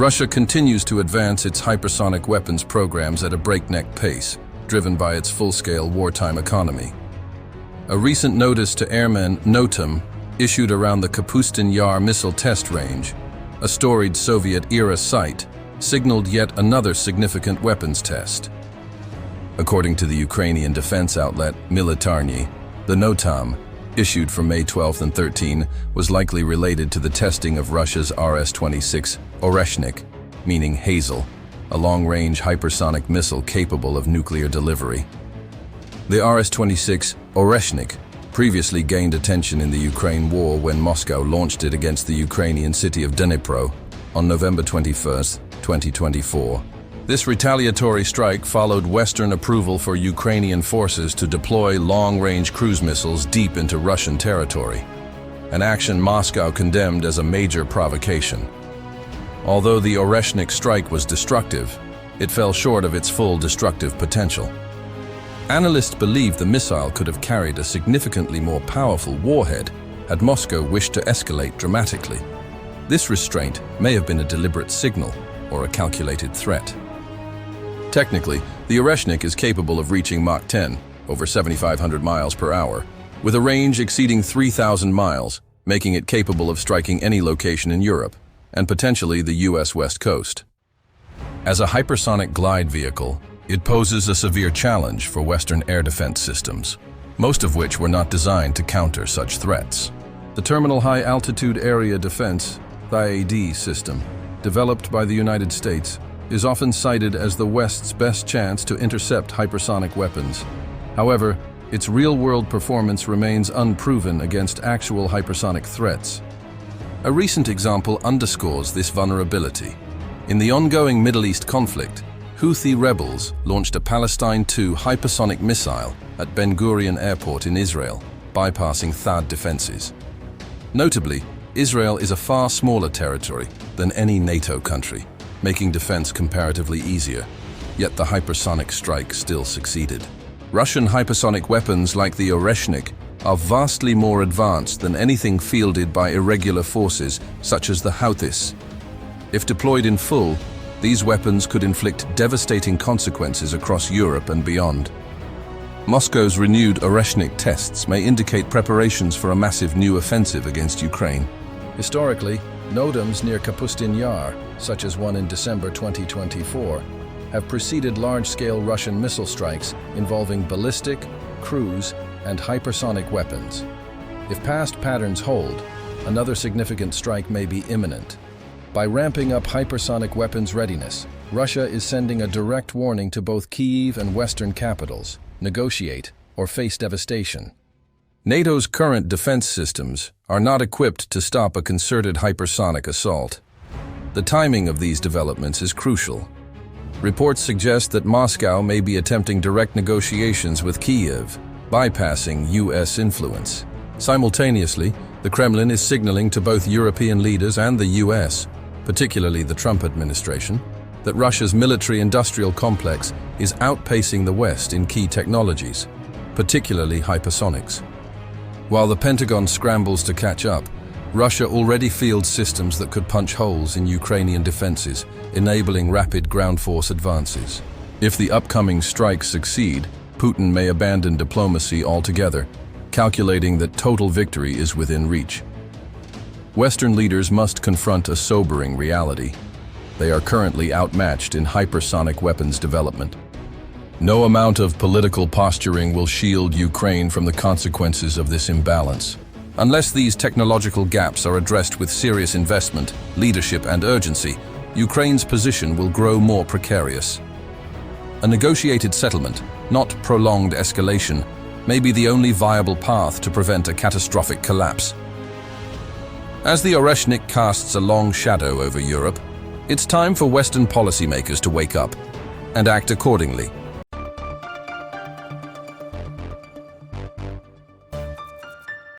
Russia continues to advance its hypersonic weapons programs at a breakneck pace, driven by its full-scale wartime economy. A recent notice to airmen, NOTAM, issued around the Kapustin Yar missile test range, a storied Soviet-era site, signaled yet another significant weapons test. According to the Ukrainian defense outlet Militarny, the NOTAM, issued for May 12 and 13, was likely related to the testing of Russia's RS-26 Oreshnik, meaning hazel, a long-range hypersonic missile capable of nuclear delivery. The RS-26 Oreshnik previously gained attention in the Ukraine war when Moscow launched it against the Ukrainian city of Dnipro on November 21, 2024. This retaliatory strike followed Western approval for Ukrainian forces to deploy long-range cruise missiles deep into Russian territory, an action Moscow condemned as a major provocation. Although the Oreshnik strike was destructive, it fell short of its full destructive potential. Analysts believe the missile could have carried a significantly more powerful warhead had Moscow wished to escalate dramatically. This restraint may have been a deliberate signal or a calculated threat. Technically, the Oreshnik is capable of reaching Mach 10, over 7,500 miles per hour, with a range exceeding 3,000 miles, making it capable of striking any location in Europe, and potentially the US West Coast. As a hypersonic glide vehicle, it poses a severe challenge for Western air defense systems, most of which were not designed to counter such threats. The Terminal High Altitude Area Defense (THAAD) system, developed by the United States, is often cited as the West's best chance to intercept hypersonic weapons. However, its real-world performance remains unproven against actual hypersonic threats. A recent example underscores this vulnerability. In the ongoing Middle East conflict, Houthi rebels launched a Palestine II hypersonic missile at Ben Gurion Airport in Israel, bypassing THAAD defenses. Notably, Israel is a far smaller territory than any NATO country, making defense comparatively easier, yet the hypersonic strike still succeeded. Russian hypersonic weapons like the Oreshnik are vastly more advanced than anything fielded by irregular forces such as the Houthis. If deployed in full, these weapons could inflict devastating consequences across Europe and beyond. Moscow's renewed Oreshnik tests may indicate preparations for a massive new offensive against Ukraine. Historically, NOTAMs near Kapustin Yar, such as one in December 2024, have preceded large-scale Russian missile strikes involving ballistic, cruise, and hypersonic weapons. If past patterns hold, another significant strike may be imminent. By ramping up hypersonic weapons readiness, Russia is sending a direct warning to both Kyiv and Western capitals: negotiate or face devastation. NATO's current defense systems are not equipped to stop a concerted hypersonic assault. The timing of these developments is crucial. Reports suggest that Moscow may be attempting direct negotiations with Kyiv, bypassing US influence. Simultaneously, the Kremlin is signaling to both European leaders and the US, particularly the Trump administration, that Russia's military-industrial complex is outpacing the West in key technologies, particularly hypersonics. While the Pentagon scrambles to catch up, Russia already fields systems that could punch holes in Ukrainian defenses, enabling rapid ground force advances. If the upcoming strikes succeed, Putin may abandon diplomacy altogether, calculating that total victory is within reach. Western leaders must confront a sobering reality. They are currently outmatched in hypersonic weapons development. No amount of political posturing will shield Ukraine from the consequences of this imbalance. Unless these technological gaps are addressed with serious investment, leadership, and urgency, Ukraine's position will grow more precarious. A negotiated settlement, not prolonged escalation, may be the only viable path to prevent a catastrophic collapse. As the Oreshnik casts a long shadow over Europe, it's time for Western policymakers to wake up and act accordingly.